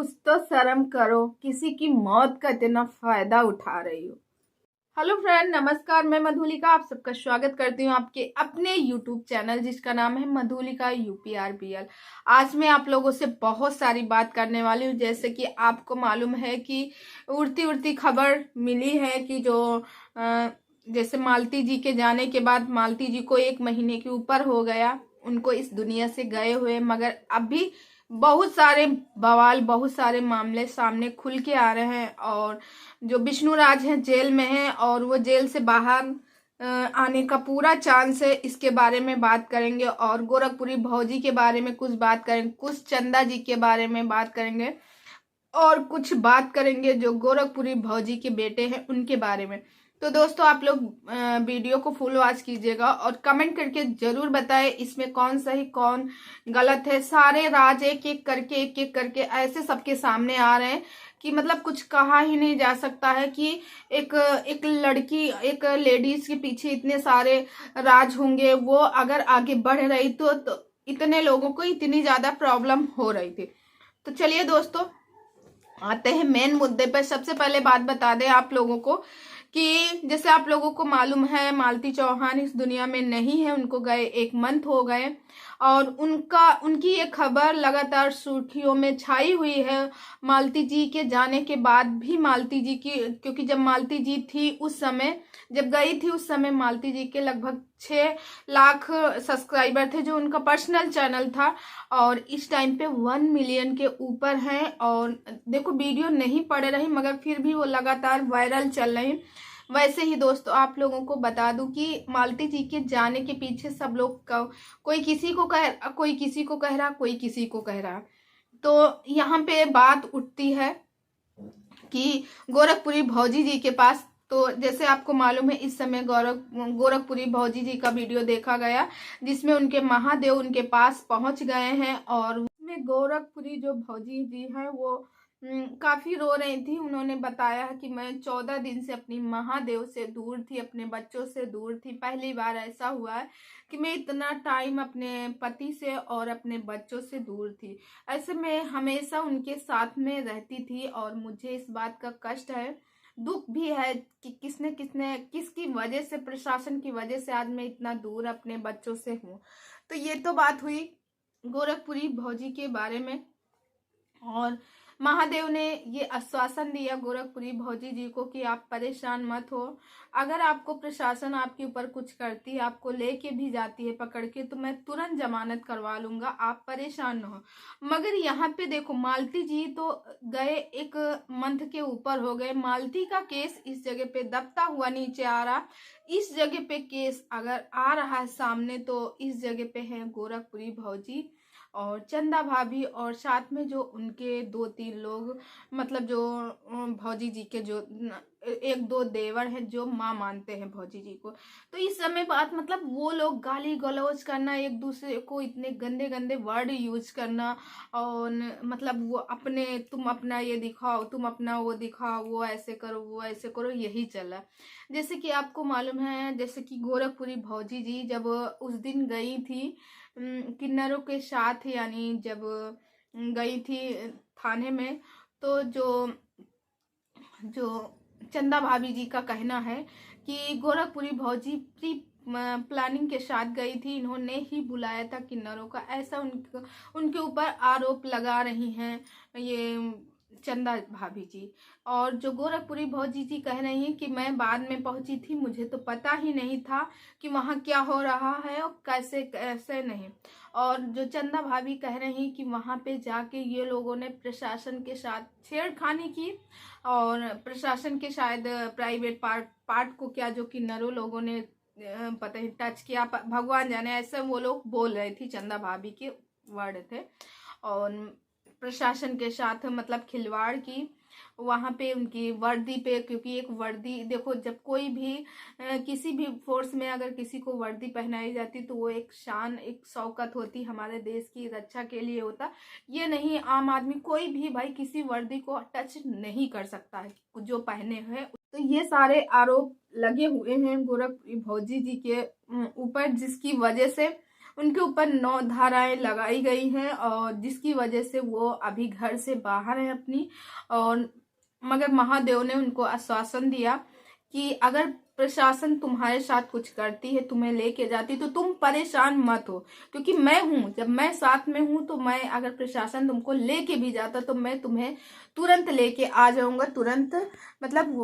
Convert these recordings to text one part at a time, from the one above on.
कुछ तो शर्म करो, किसी की मौत का इतना फायदा उठा रही हो। हेलो फ्रेंड, नमस्कार। मैं मधुलिका आप सबका स्वागत करती हूँ आपके अपने यूट्यूब चैनल जिसका नाम है मधुलिका यूपीआरबीएल। आज मैं आप लोगों से बहुत सारी बात करने वाली हूँ। जैसे कि आपको मालूम है कि उड़ती उड़ती खबर मिली है कि जो जैसे मालती जी के जाने के बाद मालती जी को 1 महीने के ऊपर हो गया उनको इस दुनिया से गए हुए, मगर अभी बहुत सारे बवाल, बहुत सारे मामले सामने खुल के आ रहे हैं। और जो विष्णु राज हैं जेल में हैं और वो जेल से बाहर आने का पूरा चांस है, इसके बारे में बात करेंगे। और गोरखपुरी भौजी के बारे में कुछ बात करेंगे, कुछ चंदा जी के बारे में बात करेंगे और कुछ बात करेंगे जो गोरखपुरी भौजी के बेटे हैं उनके बारे में। तो दोस्तों आप लोग वीडियो को फुल वॉच कीजिएगा और कमेंट करके जरूर बताएं इसमें कौन सही कौन गलत है। सारे राज एक एक करके ऐसे सबके सामने आ रहे हैं कि मतलब कुछ कहा ही नहीं जा सकता है कि एक एक लड़की, एक लेडीज के पीछे इतने सारे राज होंगे। वो अगर आगे बढ़ रही तो इतने लोगों को इतनी ज्यादा प्रॉब्लम हो रही थी। तो चलिए दोस्तों आते हैं मेन मुद्दे पर। सबसे पहले बात बता दें आप लोगों को कि जैसे आप लोगों को मालूम है मालती चौहान इस दुनिया में नहीं है, उनको गए 1 मंथ हो गए और उनकी ये खबर लगातार सुर्खियों में छाई हुई है। मालती जी के जाने के बाद भी मालती जी की, क्योंकि जब मालती जी थी उस समय, जब गई थी उस समय मालती जी के लगभग 6 लाख सब्सक्राइबर थे जो उनका पर्सनल चैनल था और इस टाइम पे 1 मिलियन के ऊपर हैं। और देखो वीडियो नहीं पड़ रही मगर फिर भी वो लगातार वायरल चल रही। वैसे ही दोस्तों आप लोगों को बता दूं कि मालती जी के जाने के पीछे सब लोग का कोई किसी को कह कोई किसी को कह रहा, कोई किसी को कह रहा। तो यहाँ पे बात उठती है कि गोरखपुरी भौजी जी के पास, तो जैसे आपको मालूम है इस समय गोरखपुरी भौजी जी का वीडियो देखा गया जिसमें उनके महादेव उनके पास पहुंच गए हैं। और उसमें गोरखपुरी जो भौजी जी हैं वो काफी रो रही थी। उन्होंने बताया कि मैं 14 दिन से अपनी महादेव से दूर थी, अपने बच्चों से दूर थी। पहली बार ऐसा हुआ है कि मैं इतना टाइम अपने पति से और अपने बच्चों से दूर थी। ऐसे में हमेशा उनके साथ में रहती थी और मुझे इस बात का कष्ट है, दुख भी है कि किसने किसने किसकी वजह से, प्रशासन की वजह से आज मैं इतना दूर अपने बच्चों से हूँ। तो ये तो बात हुई गोरखपुरी भौजी के बारे में। और महादेव ने ये आश्वासन दिया गोरखपुरी भौजी जी को कि आप परेशान मत हो, अगर आपको प्रशासन आपके ऊपर कुछ करती है, आपको लेके भी जाती है पकड़ के, तो मैं तुरंत जमानत करवा लूंगा, आप परेशान न हो। मगर यहाँ पे देखो मालती जी तो गए 1 मंथ के ऊपर हो गए, मालती का केस इस जगह पे दबता हुआ नीचे आ रहा। इस जगह पे केस अगर आ रहा है सामने तो इस जगह पे है गोरखपुरी भौजी और चंदा भाभी और साथ में जो उनके 2-3 लोग, मतलब जो भौजी जी के जो 1-2 देवर हैं जो माँ मानते हैं भौजी जी को। तो इस समय बात मतलब वो लोग गाली गलौज करना, एक दूसरे को इतने गंदे गंदे वर्ड यूज करना और मतलब वो अपने, तुम अपना ये दिखाओ, तुम अपना वो दिखाओ, वो ऐसे करो वो ऐसे करो, यही चला। जैसे कि आपको मालूम है जैसे कि गोरखपुरी भौजी जी जब उस दिन गई थी किन्नरों के साथ, यानी जब गई थी थाने में, तो जो जो चंदा भाभी जी का कहना है कि गोरखपुरी भौजी प्री प्लानिंग के साथ गई थी, इन्होंने ही बुलाया था किन्नरों का, ऐसा उनके ऊपर आरोप लगा रही हैं ये चंदा भाभी जी। और जो गोरखपुरी भौजी जी कह रही हैं कि मैं बाद में पहुंची थी, मुझे तो पता ही नहीं था कि वहां क्या हो रहा है और कैसे कैसे नहीं। और जो चंदा भाभी कह रही कि वहां पे जाके ये लोगों ने प्रशासन के साथ छेड़खानी की और प्रशासन के शायद प्राइवेट पार्ट को क्या जो किन्नरों लोगों ने पता नहीं टच किया, भगवान जाने, ऐसे वो लोग बोल रहे थी, चंदा भाभी के वर्ड थे। और प्रशासन के साथ मतलब खिलवाड़ की वहां पे उनकी वर्दी पे, क्योंकि एक वर्दी देखो जब कोई भी किसी भी फोर्स में अगर किसी को वर्दी पहनाई जाती तो वो एक शान, एक शौकत होती, हमारे देश की रक्षा के लिए होता। ये नहीं, आम आदमी कोई भी भाई किसी वर्दी को टच नहीं कर सकता है जो पहने हुए। तो ये सारे आरोप लगे हुए हैं गोरखपुरी भौजी जी के ऊपर, जिसकी वजह से उनके ऊपर 9 धाराएं लगाई गई हैं और जिसकी वजह से वो अभी घर से बाहर हैं अपनी। और मगर महादेव ने उनको आश्वासन दिया कि अगर प्रशासन तुम्हारे साथ कुछ करती है, तुम्हें लेके जाती, तो तुम परेशान मत हो, क्योंकि मैं हूं। जब मैं साथ में हूं तो मैं, अगर प्रशासन तुमको लेके भी जाता तो मैं तुम्हें तुरंत लेके आ जाऊंगा, तुरंत मतलब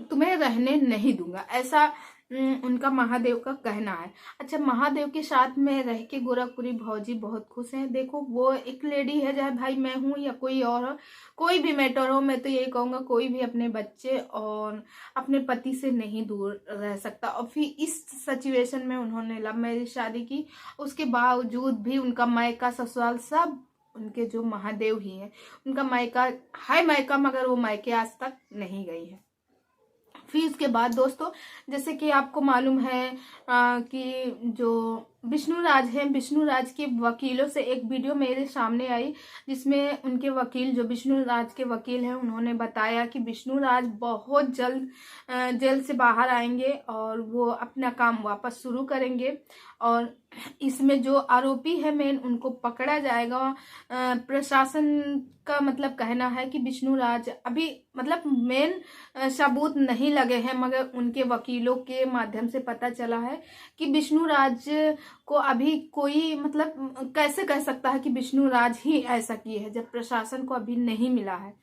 तुम्हें रहने नहीं दूंगा। ऐसा उनका महादेव का कहना है। अच्छा, महादेव के साथ में रह के गोरखपुरी भौजी बहुत खुश हैं। देखो, वो एक लेडी है, चाहे भाई मैं हूं या कोई और हो, कोई भी मैटर हो, मैं तो यही कहूंगा कोई भी अपने बच्चे और अपने पति से नहीं दूर रह सकता। और फिर इस सिचुएशन में उन्होंने लव मैरिज शादी की, उसके बावजूद भी उनका मायका ससुराल सब उनके जो महादेव ही है। उनका मायका है मायका, मगर वो मायके आज तक नहीं गई है। फिर इसके बाद दोस्तों, जैसे कि आपको मालूम है कि जो विष्णु राज है, विष्णु राज के वकीलों से एक वीडियो मेरे सामने आई, जिसमें उनके वकील, जो विष्णु राज के वकील हैं, उन्होंने बताया कि विष्णु राज बहुत जल्द जेल से बाहर आएंगे और वो अपना काम वापस शुरू करेंगे। और इसमें जो आरोपी है मेन, उनको पकड़ा जाएगा। प्रशासन का मतलब कहना है कि विष्णु राज अभी मतलब मेन सबूत नहीं लगे हैं, मगर उनके वकीलों के माध्यम से पता चला है कि विष्णु राज को अभी कोई मतलब कैसे कह सकता है कि विष्णु राज ही ऐसा किए है, जब प्रशासन को अभी नहीं मिला है।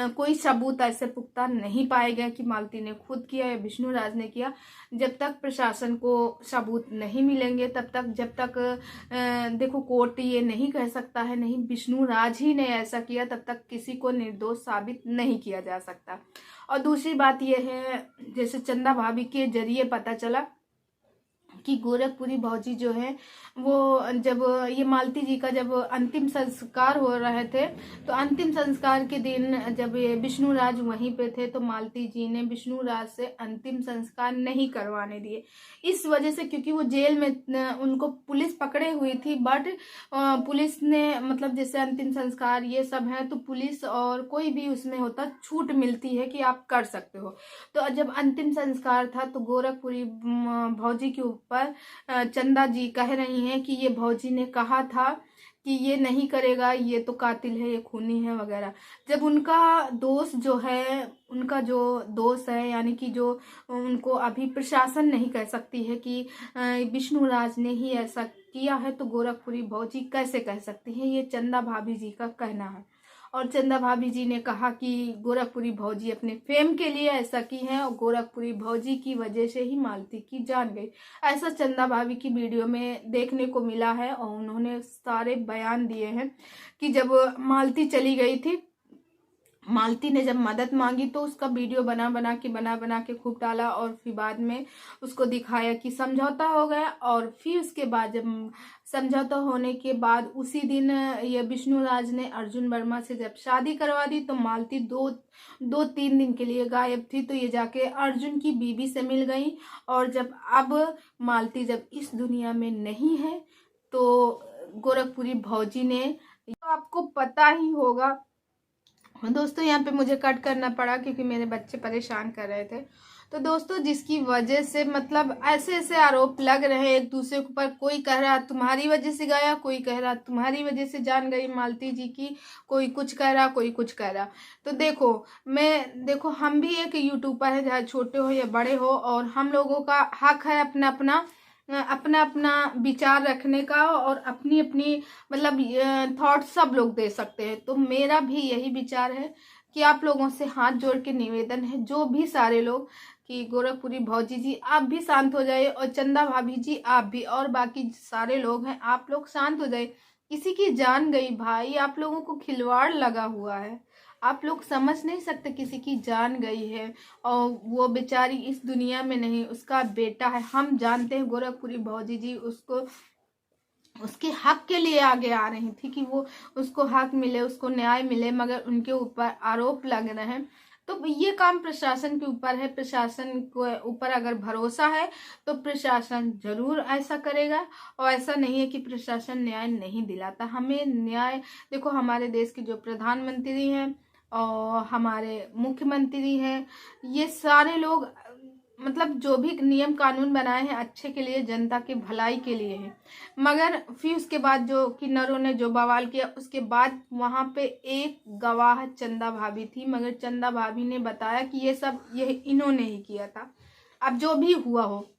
कोई सबूत ऐसे पुख्ता नहीं पाए गए कि मालती ने खुद किया या विष्णु राज ने किया। जब तक प्रशासन को सबूत नहीं मिलेंगे, तब तक, जब तक देखो कोर्ट ये नहीं कह सकता है नहीं विष्णु राज ही ने ऐसा किया, तब तक किसी को निर्दोष साबित नहीं किया जा सकता। और दूसरी बात यह है, जैसे चंदा भाभी के जरिए पता चला कि गोरखपुरी भौजी जो है वो, जब ये मालती जी का जब अंतिम संस्कार हो रहे थे, तो अंतिम संस्कार के दिन जब ये विष्णु राज वहीं पे थे, तो मालती जी ने विष्णु राज से अंतिम संस्कार नहीं करवाने दिए, इस वजह से, क्योंकि वो जेल में उनको पुलिस पकड़े हुई थी। बट पुलिस ने मतलब जैसे अंतिम संस्कार ये सब है, तो पुलिस और कोई भी उसमें होता छूट मिलती है कि आप कर सकते हो। तो जब अंतिम संस्कार था, तो गोरखपुरी भौजी के ऊपर चंदा जी कह रही हैं कि ये भौजी ने कहा था कि ये नहीं करेगा, ये तो कातिल है, ये खूनी है वगैरह। जब उनका दोस्त जो है, उनका जो दोस्त है, यानी कि जो उनको अभी प्रशासन नहीं कह सकती है कि विष्णु राज ने ही ऐसा किया है, तो गोरखपुरी भौजी कैसे कह सकती है, ये चंदा भाभी जी का कहना है। और चंदा भाभी जी ने कहा कि गोरखपुरी भौजी अपने फेम के लिए ऐसा की है और गोरखपुरी भौजी की वजह से ही मालती की जान गई, ऐसा चंदा भाभी की वीडियो में देखने को मिला है। और उन्होंने सारे बयान दिए हैं कि जब मालती चली गई थी, मालती ने जब मदद मांगी, तो उसका वीडियो बना बना के खूब डाला, और फिर बाद में उसको दिखाया कि समझौता हो गया। और फिर उसके बाद जब समझौता होने के बाद उसी दिन ये विष्णु राज ने अर्जुन वर्मा से जब शादी करवा दी, तो मालती दो तीन दिन के लिए गायब थी। तो ये जाके अर्जुन की बीवी से मिल गई। और जब अब मालती जब इस दुनिया में नहीं है, तो गोरखपुरी भौजी ने, तो आपको पता ही होगा दोस्तों, यहाँ पे मुझे कट करना पड़ा क्योंकि मेरे बच्चे परेशान कर रहे थे। तो दोस्तों, जिसकी वजह से मतलब ऐसे ऐसे आरोप लग रहे हैं एक दूसरे के ऊपर, कोई कह रहा तुम्हारी वजह से गया, कोई कह रहा तुम्हारी वजह से जान गई मालती जी की, कोई कुछ कह रहा, कोई कुछ कह रहा। तो देखो हम भी एक यूट्यूबर है, चाहे छोटे हो या बड़े हो, और हम लोगों का हक है अपना अपना विचार रखने का, और अपनी अपनी मतलब थॉट सब लोग दे सकते हैं। तो मेरा भी यही विचार है कि आप लोगों से हाथ जोड़ के निवेदन है, जो भी सारे लोग, कि गोरखपुरी भौजी जी आप भी शांत हो जाइए, और चंदा भाभी जी आप भी, और बाकी सारे लोग हैं, आप लोग शांत हो जाइए। किसी की जान गई भाई, आप लोगों को खिलवाड़ लगा हुआ है, आप लोग समझ नहीं सकते, किसी की जान गई है और वो बेचारी इस दुनिया में नहीं, उसका बेटा है। हम जानते हैं गोरखपुरी भौजी जी उसको उसके हक के लिए आगे आ रही थी कि वो उसको हक मिले, उसको न्याय मिले, मगर उनके ऊपर आरोप लग रहे हैं। तो ये काम प्रशासन के ऊपर है। प्रशासन को ऊपर अगर भरोसा है तो प्रशासन जरूर ऐसा करेगा, और ऐसा नहीं है कि प्रशासन न्याय नहीं दिलाता। हमें न्याय, देखो हमारे देश के जो प्रधानमंत्री हैं और हमारे मुख्यमंत्री हैं, ये सारे लोग मतलब जो भी नियम कानून बनाए हैं अच्छे के लिए, जनता की भलाई के लिए है। मगर फिर उसके बाद जो किन्नरों ने जो बवाल किया, उसके बाद वहाँ पे एक गवाह चंदा भाभी थी, मगर चंदा भाभी ने बताया कि ये सब ये इन्होंने ही किया था। अब जो भी हुआ हो।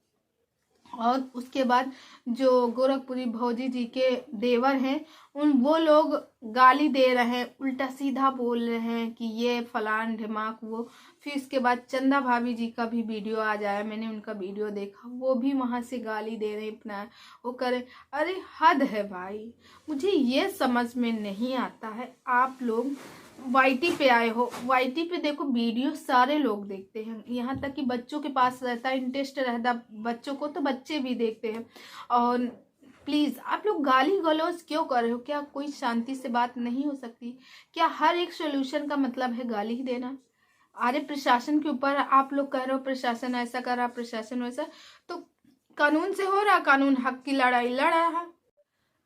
और उसके बाद जो गोरखपुरी भौजी जी के देवर हैं, वो लोग गाली दे रहे हैं, उल्टा सीधा बोल रहे हैं कि ये फलान ढिमाक वो। फिर उसके बाद चंदा भाभी जी का भी वीडियो आ जाया, मैंने उनका वीडियो देखा, वो भी वहां से गाली दे रहे हैं, अपना वो करे। अरे हद है भाई, मुझे ये समझ में नहीं आता है। आप लोग वाईटी पे आए हो, वाईटी पे देखो वीडियो सारे लोग देखते हैं, यहाँ तक कि बच्चों के पास रहता है, इंटरेस्ट रहता बच्चों को, तो बच्चे भी देखते हैं। और प्लीज आप लोग गाली गलौज क्यों कर रहे हो? क्या कोई शांति से बात नहीं हो सकती? क्या हर एक सोल्यूशन का मतलब है गाली ही देना? अरे प्रशासन के ऊपर आप लोग कह रहे हो प्रशासन ऐसा कर रहा, प्रशासन वैसा, तो कानून से हो रहा, कानून हक की लड़ाई लड़ रहा है।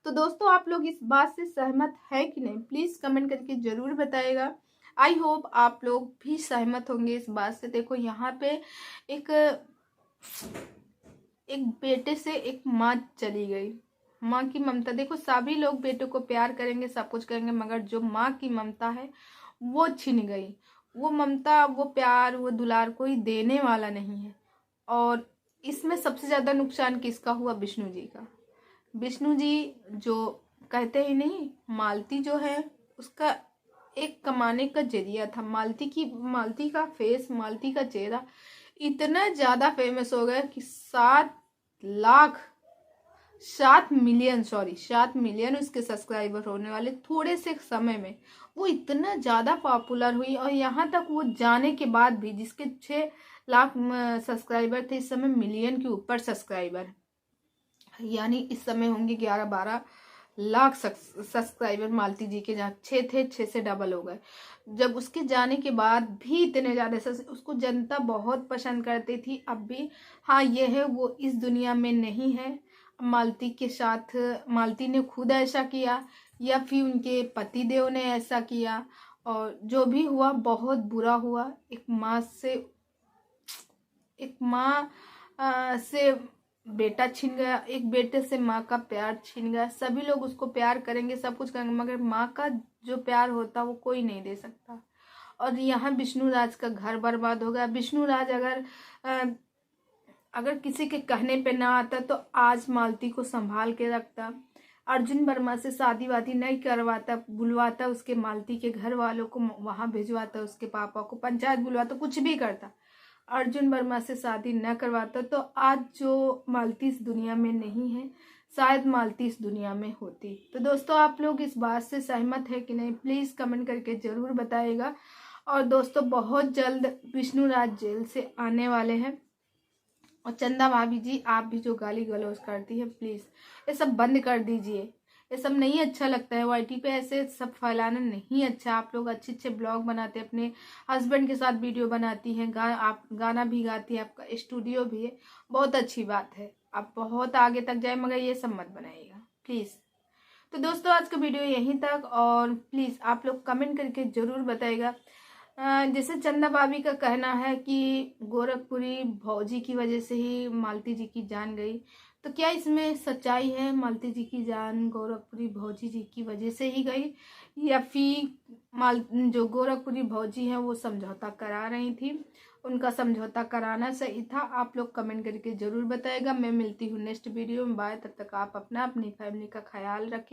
तो दोस्तों आप लोग इस बात से सहमत है कि नहीं, प्लीज कमेंट करके जरूर बताइएगा। आई होप आप लोग भी सहमत होंगे इस बात से। देखो यहाँ पे एक बेटे से एक माँ चली गई, माँ की ममता। देखो सभी लोग बेटे को प्यार करेंगे, सब कुछ करेंगे, मगर जो माँ की ममता है वो छिन गई। वो ममता, वो प्यार, वो दुलार कोई देने वाला नहीं है। और इसमें सबसे ज्यादा नुकसान किसका हुआ? विष्णु जी का। विष्णु जी जो कहते ही नहीं, मालती जो है उसका एक कमाने का जरिया था। मालती का फेस, मालती का चेहरा इतना ज्यादा फेमस हो गया कि 7 मिलियन उसके सब्सक्राइबर होने वाले थोड़े से समय में। वो इतना ज्यादा पॉपुलर हुई, और यहाँ तक वो जाने के बाद भी, जिसके 6 लाख सब्सक्राइबर थे, इस समय मिलियन के ऊपर सब्सक्राइबर, यानी इस समय होंगे 11-12 लाख सब्सक्राइबर मालती जी के। जहाँ 6 थे, 6 से डबल हो गए। जब उसके जाने के बाद भी इतने ज्यादा उसको जनता बहुत पसंद करती थी। अब भी हाँ ये है, वो इस दुनिया में नहीं है। मालती के साथ मालती ने खुद ऐसा किया या फिर उनके पति देव ने ऐसा किया, और जो भी हुआ बहुत बुरा हुआ। एक माँ से बेटा छीन गया, एक बेटे से माँ का प्यार छीन गया। सभी लोग उसको प्यार करेंगे, सब कुछ करेंगे, मगर माँ का जो प्यार होता वो कोई नहीं दे सकता। और यहाँ विष्णु राज का घर बर्बाद हो गया। विष्णु राज अगर किसी के कहने पे ना आता तो आज मालती को संभाल के रखता, अर्जुन वर्मा से शादी वादी नहीं करवाता, बुलवाता उसके मालती के घर वालों को, वहां भिजवाता उसके पापा को, पंचायत बुलवाता, कुछ भी करता। अर्जुन वर्मा से शादी न करवाता तो आज जो मालती इस दुनिया में नहीं है, शायद मालती इस दुनिया में होती। तो दोस्तों आप लोग इस बात से सहमत है कि नहीं, प्लीज कमेंट करके जरूर बताइएगा। और दोस्तों बहुत जल्द विष्णु राज जेल से आने वाले हैं। और चंदा भाभी जी, आप भी जो गाली गलौज करती है, प्लीज ये सब बंद कर दीजिए। ये सब नहीं अच्छा लगता है, वाईटी पे ऐसे सब फैलाना नहीं अच्छा। आप लोग अच्छे अच्छे ब्लॉग बनाते हैं, अपने हस्बैंड के साथ वीडियो बनाती हैं, आप गाना भी गाती हैं, आपका स्टूडियो भी है, बहुत अच्छी बात है, आप बहुत आगे तक जाए, मगर ये सब मत बनाइएगा प्लीज। तो दोस्तों आज का वीडियो यहीं तक, और प्लीज आप लोग कमेंट करके जरूर बताइएगा। जैसे चंदा भाभी का कहना है कि गोरखपुरी भौजी की वजह से ही मालती जी की जान गई, तो क्या इसमें सच्चाई है? मालती जी की जान गोरखपुरी भौजी जी की वजह से ही गई, या फिर जो गोरखपुरी भौजी हैं वो समझौता करा रही थी, उनका समझौता कराना सही था? आप लोग कमेंट करके जरूर बताएगा। मैं मिलती हूँ नेक्स्ट वीडियो में, बाय। तब तक आप अपनी फैमिली का ख्याल रखें।